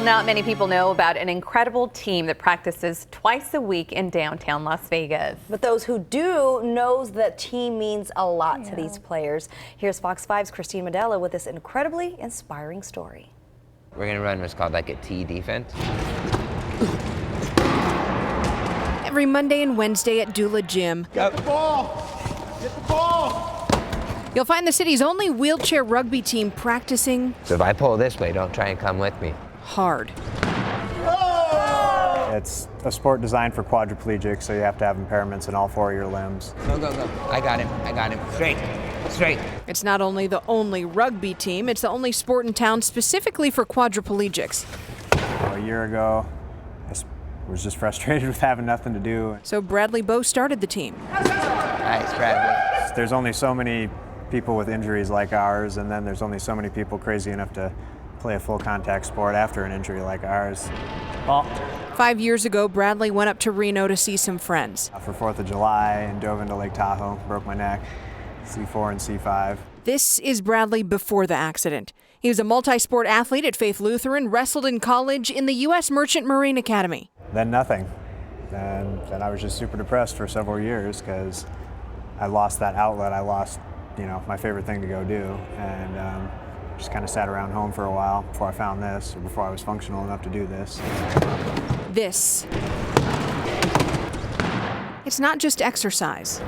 not many people know about an incredible team that practices twice a week in downtown Las Vegas. But those who do knows that team means a lot to these players. Here's Fox 5's Christine Medella with this incredibly inspiring story. We're going to run what's called like a T defense. Every Monday and Wednesday at Dula Gym. Get the ball! Get the ball! You'll find the city's only wheelchair rugby team practicing. So if I pull this way, don't try and come with me. Hard. It's a sport designed for quadriplegics, so you have to have impairments in all four of your limbs. Go, go, go. I got him. I got him. Straight. Straight. It's not only the only rugby team, it's the only sport in town specifically for quadriplegics. A year ago, I was just frustrated with having nothing to do. So Bradley Bowe started the team. Nice, Bradley. There's only so many people with injuries like ours, and then there's only so many people crazy enough to play a full contact sport after an injury like ours. 5 years ago, Bradley went up to Reno to see some friends. For 4th of July and dove into Lake Tahoe, broke my neck, C4 and C5. This is Bradley before the accident. He was a multi-sport athlete at Faith Lutheran, wrestled in college in the U.S. Merchant Marine Academy. Then nothing. And then I was just super depressed for several years because I lost that outlet. I lost, my favorite thing to go do. And just kind of sat around home for a while before I found this, or before I was functional enough to do this. It's not just exercise.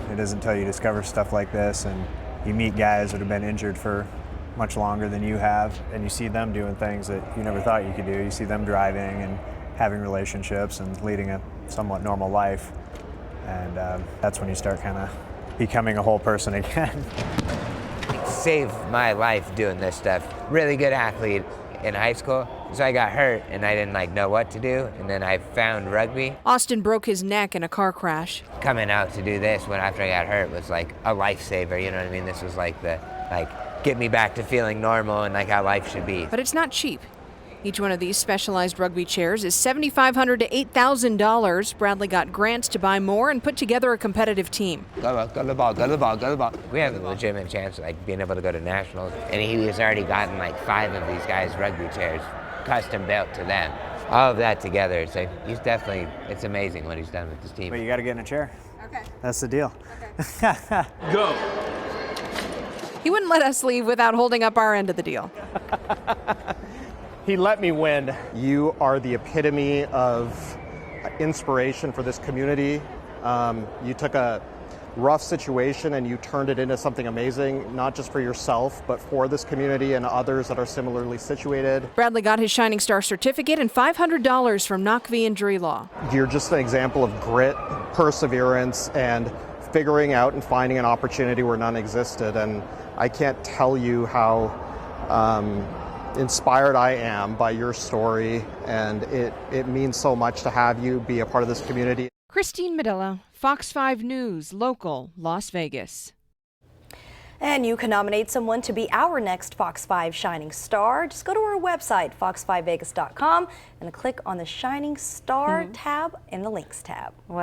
It isn't until you discover stuff like this and you meet guys that have been injured for much longer than you have, and you see them doing things that you never thought you could do. You see them driving and having relationships and leading a somewhat normal life. And that's when you start kind of becoming a whole person again. Saved my life doing this stuff. Really good athlete in high school. So I got hurt and I didn't know what to do. And then I found rugby. Austin broke his neck in a car crash. Coming out to do this after I got hurt was like a lifesaver. You know what I mean? This was like get me back to feeling normal and like how life should be. But it's not cheap. Each one of these specialized rugby chairs is $7,500 to $8,000. Bradley got grants to buy more and put together a competitive team. Go to the ball, go to the ball, go to the ball. We have a legitimate chance of being able to go to nationals. And he has already gotten 5 of these guys' rugby chairs custom built to them. All of that together, it's amazing what he's done with this team. But you got to get in a chair. Okay. That's the deal. Okay. Go! He wouldn't let us leave without holding up our end of the deal. He let me win. You are the epitome of inspiration for this community. You took a rough situation and you turned it into something amazing, not just for yourself, but for this community and others that are similarly situated. Bradley got his Shining Star certificate and $500 from Knock v. Injury Law. You're just an example of grit, perseverance, and figuring out and finding an opportunity where none existed. And I can't tell you how inspired I am by your story, and it means so much to have you be a part of this community. Christine Medella, Fox 5 News, local, Las Vegas. And you can nominate someone to be our next Fox 5 Shining Star. Just go to our website, fox5vegas.com, and click on the Shining Star tab in the Links tab.